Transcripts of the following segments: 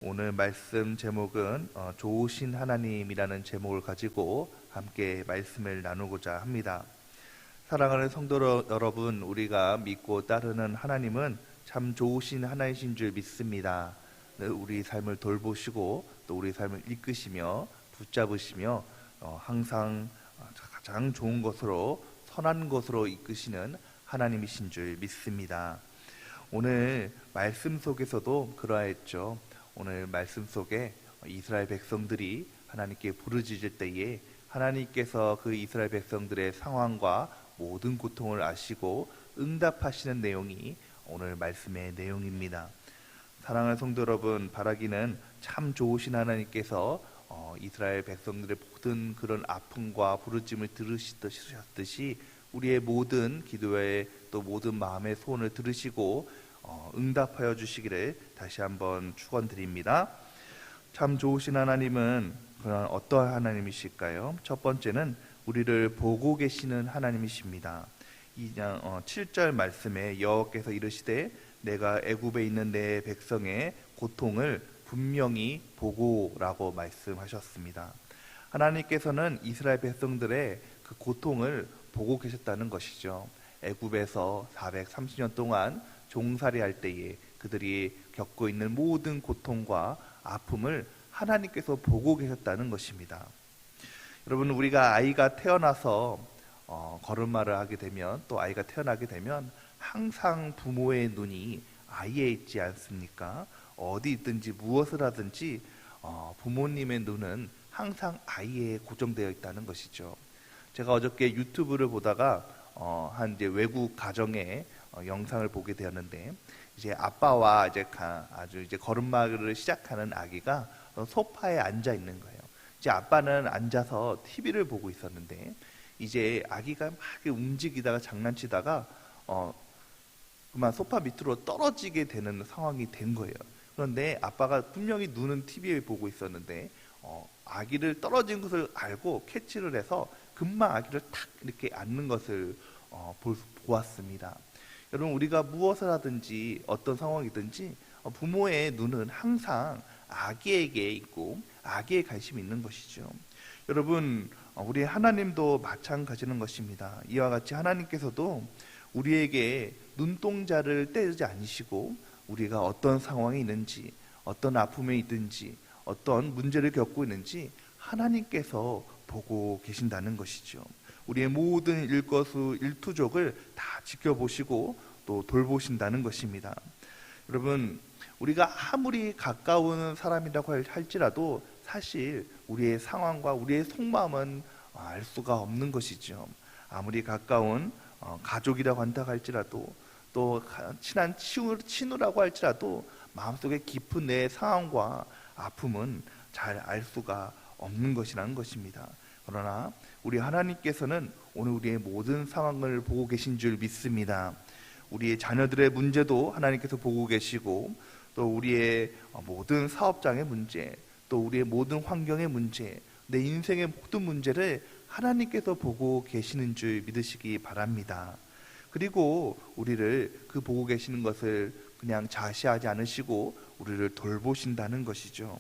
오늘 말씀 제목은 좋으신 하나님이라는 제목을 가지고 함께 말씀을 나누고자 합니다. 사랑하는 성도 여러분, 우리가 믿고 따르는 하나님은 참 좋으신 하나이신 줄 믿습니다. 우리 삶을 돌보시고 또 우리 삶을 이끄시며 붙잡으시며 항상 가장 좋은 것으로 선한 것으로 이끄시는 하나님이신 줄 믿습니다. 오늘 말씀 속에서도 그러했죠. 오늘 말씀 속에 이스라엘 백성들이 하나님께 부르짖을 때에 하나님께서 그 이스라엘 백성들의 상황과 모든 고통을 아시고 응답하시는 내용이 오늘 말씀의 내용입니다. 사랑하는 성도 여러분, 바라기는 참 좋으신 하나님께서 이스라엘 백성들의 모든 그런 아픔과 부르짖음을 들으셨듯이 우리의 모든 기도에 또 모든 마음의 소원을 들으시고 응답하여 주시기를 다시 한번 축원드립니다. 참 좋으신 하나님은 그런 어떠한 하나님이실까요? 첫 번째는 우리를 보고 계시는 하나님이십니다. 7절 말씀에 여호와께서 이르시되 내가 애굽에 있는 내 백성의 고통을 분명히 보고라고 말씀하셨습니다. 하나님께서는 이스라엘 백성들의 그 고통을 보고 계셨다는 것이죠. 애굽에서 430년 동안 종살이할 때에 그들이 겪고 있는 모든 고통과 아픔을 하나님께서 보고 계셨다는 것입니다. 여러분, 우리가 아이가 태어나서 걸음마를 하게 되면 또 아이가 태어나게 되면 항상 부모의 눈이 아이에 있지 않습니까? 어디 있든지 무엇을 하든지 부모님의 눈은 항상 아이에 고정되어 있다는 것이죠. 제가 어저께 유튜브를 보다가 한 이제 외국 가정의 영상을 보게 되었는데, 이제 아빠와 아주 걸음마를 시작하는 아기가 소파에 앉아 있는 거예요. 이제 아빠는 앉아서 TV를 보고 있었는데, 이제 아기가 막 움직이다가 장난치다가 그만 소파 밑으로 떨어지게 되는 상황이 된 거예요. 그런데 아빠가 분명히 눈은 TV에 보고 있었는데 아기를 떨어진 것을 알고 캐치를 해서 금방 아기를 탁 이렇게 안는 것을 보았습니다. 여러분, 우리가 무엇을 하든지 어떤 상황이든지 부모의 눈은 항상 아기에게 있고 아기에 관심이 있는 것이죠. 여러분, 우리 하나님도 마찬가지는 것입니다. 이와 같이 하나님께서도 우리에게 눈동자를 떼지 않으시고 우리가 어떤 상황에 있는지, 어떤 아픔에 있든지, 어떤 문제를 겪고 있는지 하나님께서 보고 계신다는 것이죠. 우리의 모든 일거수일투족을 다 지켜보시고 또 돌보신다는 것입니다. 여러분, 우리가 아무리 가까운 사람이라고 할지라도 사실 우리의 상황과 우리의 속마음은 알 수가 없는 것이죠. 아무리 가까운 가족이라고 한다 할지라도 또 친한 친구라고 할지라도 마음속에 깊은 내 상황과 아픔은 잘 알 수가 없는 것이라는 것입니다. 그러나 우리 하나님께서는 오늘 우리의 모든 상황을 보고 계신 줄 믿습니다. 우리의 자녀들의 문제도 하나님께서 보고 계시고 또 우리의 모든 사업장의 문제, 또 우리의 모든 환경의 문제, 내 인생의 모든 문제를 하나님께서 보고 계시는 줄 믿으시기 바랍니다. 그리고 우리를 그 보고 계시는 것을 그냥 자시하지 않으시고 우리를 돌보신다는 것이죠.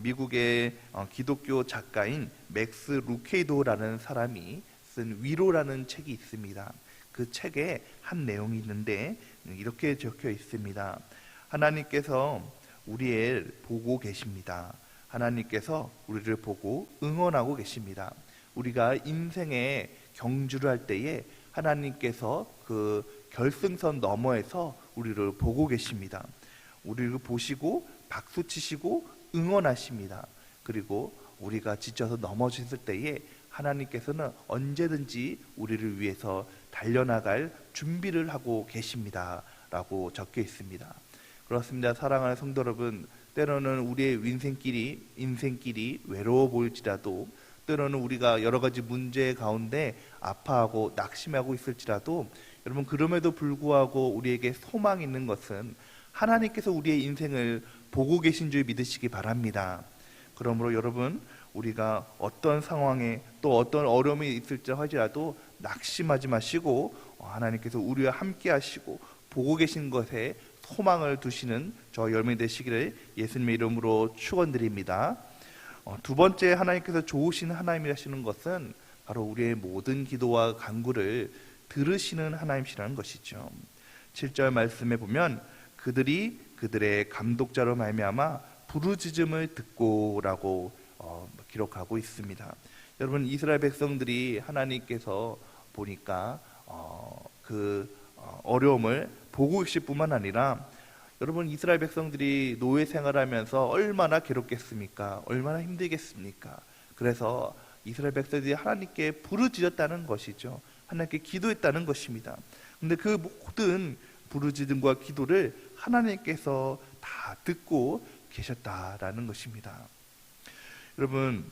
미국의 기독교 작가인 맥스 루케이도라는 사람이 쓴 위로라는 책이 있습니다. 그 책에 한 내용이 있는데 이렇게 적혀 있습니다. 하나님께서 우리를 보고 계십니다. 하나님께서 우리를 보고 응원하고 계십니다. 우리가 인생의 경주를 할 때에 하나님께서 그 결승선 너머에서 우리를 보고 계십니다. 우리를 보시고 박수치시고 응원하십니다. 그리고 우리가 지쳐서 넘어졌을 때에 하나님께서는 언제든지 우리를 위해서 달려나갈 준비를 하고 계십니다 라고 적혀 있습니다. 그렇습니다. 사랑하는 성도 여러분, 때로는 우리의 인생길이 외로워 보일지라도, 때로는 우리가 여러 가지 문제 가운데 아파하고 낙심하고 있을지라도, 여러분, 그럼에도 불구하고 우리에게 소망이 있는 것은 하나님께서 우리의 인생을 보고 계신 줄 믿으시기 바랍니다. 그러므로 여러분, 우리가 어떤 상황에 또 어떤 어려움이 있을지 하지라도 낙심하지 마시고 하나님께서 우리와 함께 하시고 보고 계신 것에 소망을 두시는 저 열매 되시기를 예수님의 이름으로 축원드립니다. 두 번째, 하나님께서 좋으신 하나님이라시는 것은 바로 우리의 모든 기도와 간구를 들으시는 하나님이시라는 것이죠. 7절 말씀에 보면 그들이 그들의 감독자로 말미암아 부르짖음을 듣고라고 기록하고 있습니다. 여러분, 이스라엘 백성들이 하나님께서 보니까 어려움을 보고 계실 뿐만 아니라, 여러분, 이스라엘 백성들이 노예 생활하면서 얼마나 괴롭겠습니까? 얼마나 힘들겠습니까? 그래서 이스라엘 백성들이 하나님께 부르짖었다는 것이죠. 하나님께 기도했다는 것입니다. 근데 그 모든 부르짖음과 기도를 하나님께서 다 듣고 계셨다라는 것입니다. 여러분,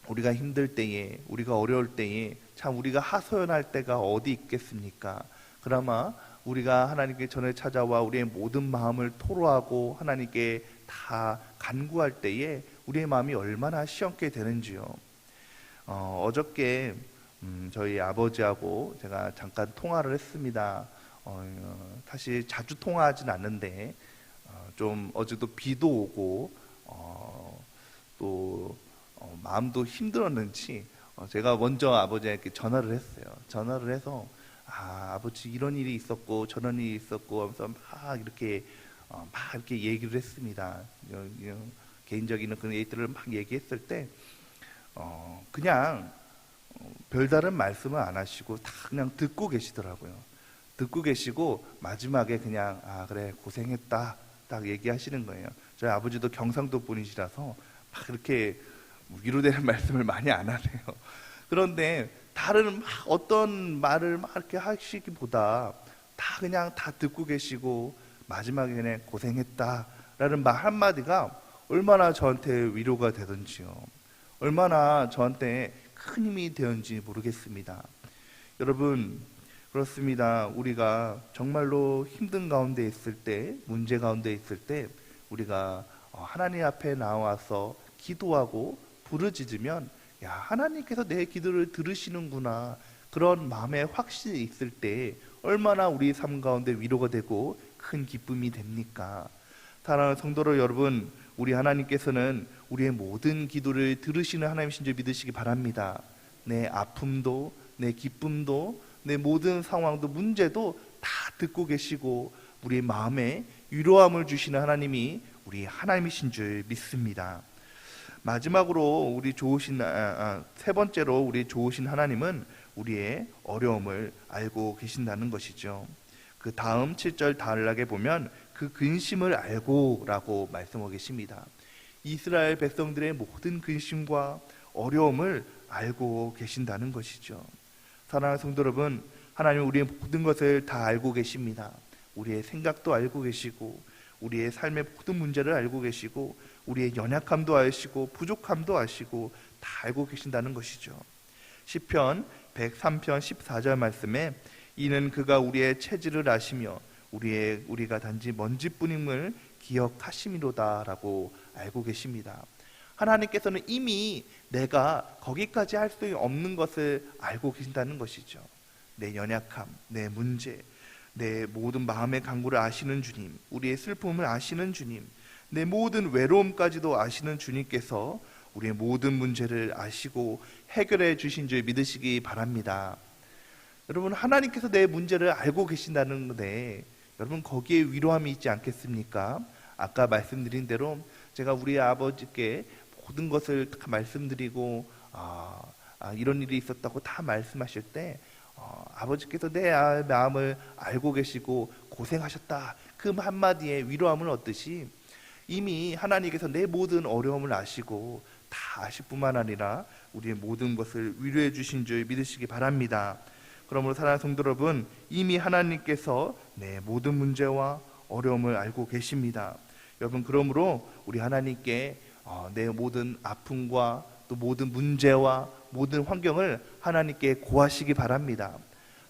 우리가 힘들 때에, 우리가 어려울 때에 참 우리가 하소연할 때가 어디 있겠습니까? 그나마 우리가 하나님께 전에 찾아와 우리의 모든 마음을 토로하고 하나님께 다 간구할 때에 우리의 마음이 얼마나 시원케 되는지요. 어저께 저희 아버지하고 제가 잠깐 통화를 했습니다. 사실 자주 통화하진 않는데 좀 어제도 비도 오고 또 마음도 힘들었는지 제가 먼저 아버지에게 전화를 했어요. 전화를 해서 아버지 이런 일이 있었고 저런 일이 있었고 하면서 막 이렇게 얘기를 했습니다. 개인적인 그런 얘기들을 막 얘기했을 때 그냥 별다른 말씀을 안 하시고 다 그냥 듣고 계시더라고요. 듣고 계시고 마지막에 그냥 그래 고생했다 딱 얘기하시는 거예요. 저희 아버지도 경상도 분이시라서 막 이렇게 위로되는 말씀을 많이 안 하네요. 그런데 다른 어떤 말을 막 이렇게 하시기보다 다 그냥 다 듣고 계시고 마지막에 그냥 고생했다라는 말 한마디가 얼마나 저한테 위로가 되던지요. 얼마나 저한테 큰 힘이 되었는지 모르겠습니다. 여러분, 그렇습니다. 우리가 정말로 힘든 가운데 있을 때, 문제 가운데 있을 때 우리가 하나님 앞에 나와서 기도하고 부르짖으면 하나님께서 내 기도를 들으시는구나, 그런 마음의 확신이 있을 때 얼마나 우리 삶 가운데 위로가 되고 큰 기쁨이 됩니까? 사랑하는 성도 여러분, 우리 하나님께서는 우리의 모든 기도를 들으시는 하나님이신 줄 믿으시기 바랍니다. 내 아픔도, 내 기쁨도, 내 모든 상황도, 문제도 다 듣고 계시고 우리의 마음에 위로함을 주시는 하나님이 우리 하나님이신 줄 믿습니다. 마지막으로 우리 좋으신 세 번째로 우리 좋으신 하나님은 우리의 어려움을 알고 계신다는 것이죠. 그 다음 7절 단락에 보면 그 근심을 알고라고 말씀하고 계십니다. 이스라엘 백성들의 모든 근심과 어려움을 알고 계신다는 것이죠. 사랑하는 성도 여러분, 하나님은 우리의 모든 것을 다 알고 계십니다. 우리의 생각도 알고 계시고 우리의 삶의 모든 문제를 알고 계시고 우리의 연약함도 아시고 부족함도 아시고 다 알고 계신다는 것이죠. 시편 103편 14절 말씀에 이는 그가 우리의 체질을 아시며 우리가 단지 먼지뿐임을 기억하심이로다 라고 알고 계십니다. 하나님께서는 이미 내가 거기까지 할 수 없는 것을 알고 계신다는 것이죠. 내 연약함, 내 문제, 내 모든 마음의 간구를 아시는 주님, 우리의 슬픔을 아시는 주님, 내 모든 외로움까지도 아시는 주님께서 우리의 모든 문제를 아시고 해결해 주신 줄 믿으시기 바랍니다. 여러분, 하나님께서 내 문제를 알고 계신다는 건데 여러분, 거기에 위로함이 있지 않겠습니까? 아까 말씀드린 대로 제가 우리 아버지께 모든 것을 다 말씀드리고 이런 일이 있었다고 다 말씀하실 때 아버지께서 내 마음을 알고 계시고 고생하셨다, 그 한마디에 위로함을 얻듯이 이미 하나님께서 내 모든 어려움을 아시고 다 아실 뿐만 아니라 우리의 모든 것을 위로해 주신 줄 믿으시기 바랍니다. 그러므로 사랑하는 성도 여러분, 이미 하나님께서 내 모든 문제와 어려움을 알고 계십니다. 여러분, 그러므로 우리 하나님께 내 모든 아픔과 또 모든 문제와 모든 환경을 하나님께 고하시기 바랍니다.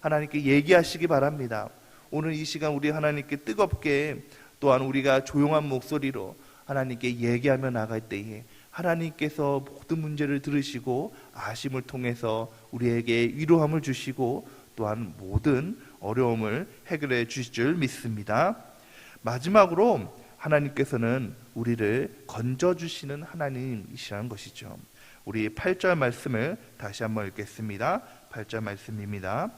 하나님께 얘기하시기 바랍니다. 오늘 이 시간 우리 하나님께 뜨겁게, 또한 우리가 조용한 목소리로 하나님께 얘기하며 나갈 때에 하나님께서 모든 문제를 들으시고 아심을 통해서 우리에게 위로함을 주시고 또한 모든 어려움을 해결해 주실 줄 믿습니다. 마지막으로 하나님께서는 우리를 건져주시는 하나님이시라는 것이죠. 우리 8절 말씀을 다시 한번 읽겠습니다. 8절 말씀입니다.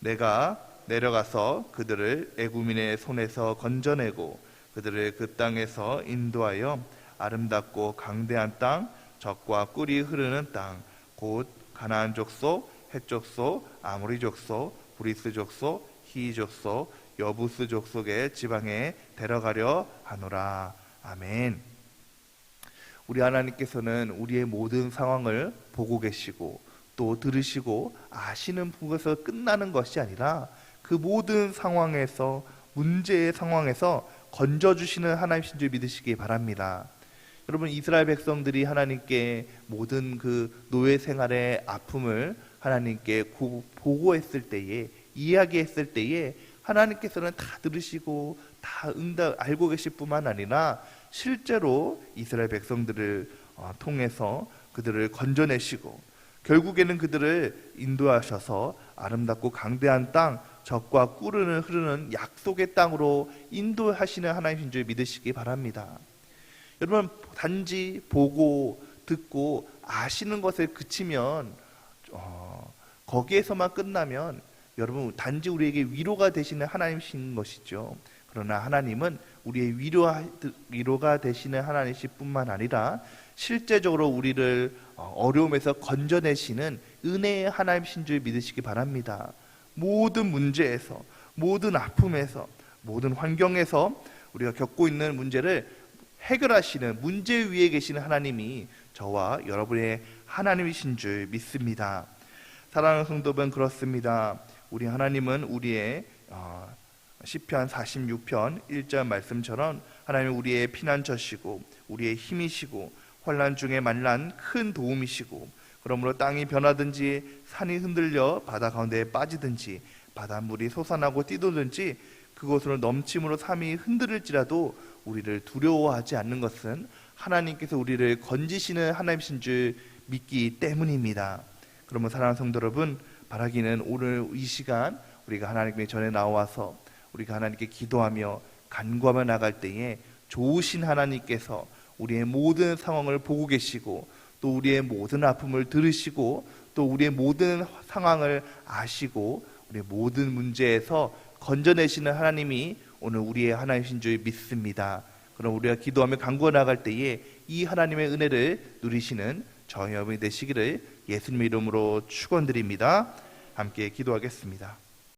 내가 내려가서 그들을 애굽인의 손에서 건져내고 그들을 그 땅에서 인도하여 아름답고 강대한 땅, 젖과 꿀이 흐르는 땅, 곧 가나안 족속, 헷 족속, 아모리 족속, 브리스 족속, 히이 족속, 여부스 족속의 지방에 데려가려 하노라. 아멘. 우리 하나님께서는 우리의 모든 상황을 보고 계시고 또 들으시고 아시는 분에서 끝나는 것이 아니라 그 모든 상황에서, 문제의 상황에서 건져주시는 하나님이신 줄 믿으시기 바랍니다. 여러분, 이스라엘 백성들이 하나님께 모든 그 노예 생활의 아픔을 하나님께 보고했을 때에, 이야기했을 때에 하나님께서는 다 들으시고 다 알고 계실 뿐만 아니라 실제로 이스라엘 백성들을 통해서 그들을 건져내시고 결국에는 그들을 인도하셔서 아름답고 강대한 땅, 젖과 꿀을 흐르는 약속의 땅으로 인도하시는 하나님인 줄 믿으시기 바랍니다. 여러분, 단지 보고 듣고 아시는 것에 그치면 거기에서만 끝나면 여러분 단지 우리에게 위로가 되시는 하나님이신 것이죠. 그러나 하나님은 우리의 위로가 되시는 하나님이실 뿐만 아니라 실제적으로 우리를 어려움에서 건져내시는 은혜의 하나님이신 줄 믿으시기 바랍니다. 모든 문제에서, 모든 아픔에서, 모든 환경에서 우리가 겪고 있는 문제를 해결하시는, 문제 위에 계시는 하나님이 저와 여러분의 하나님이신 줄 믿습니다. 사랑하는 성도분, 그렇습니다. 우리 하나님은 우리의 시편 46편 1절 말씀처럼 하나님은 우리의 피난처시고 우리의 힘이시고 환난 중에 만난 큰 도움이시고, 그러므로 땅이 변하든지 산이 흔들려 바다 가운데에 빠지든지 바닷물이 솟아나고 뛰돌든지 그곳으로 넘침으로 삶이 흔들릴지라도 우리를 두려워하지 않는 것은 하나님께서 우리를 건지시는 하나님이신 줄 믿기 때문입니다. 그러면 사랑하는 성도 여러분, 바라기는 오늘 이 시간 우리가 하나님의 전에 나와서 우리가 하나님께 기도하며 간구하며 나갈 때에 좋으신 하나님께서 우리의 모든 상황을 보고 계시고 또 우리의 모든 아픔을 들으시고 또 우리의 모든 상황을 아시고 우리의 모든 문제에서 건져내시는 하나님이 오늘 우리의 하나님이신 줄 믿습니다. 그럼 우리가 기도하며 간구해 나갈 때에 이 하나님의 은혜를 누리시는 저희 여러분이 되시기를 예수님의 이름으로 축원드립니다. 함께 기도하겠습니다.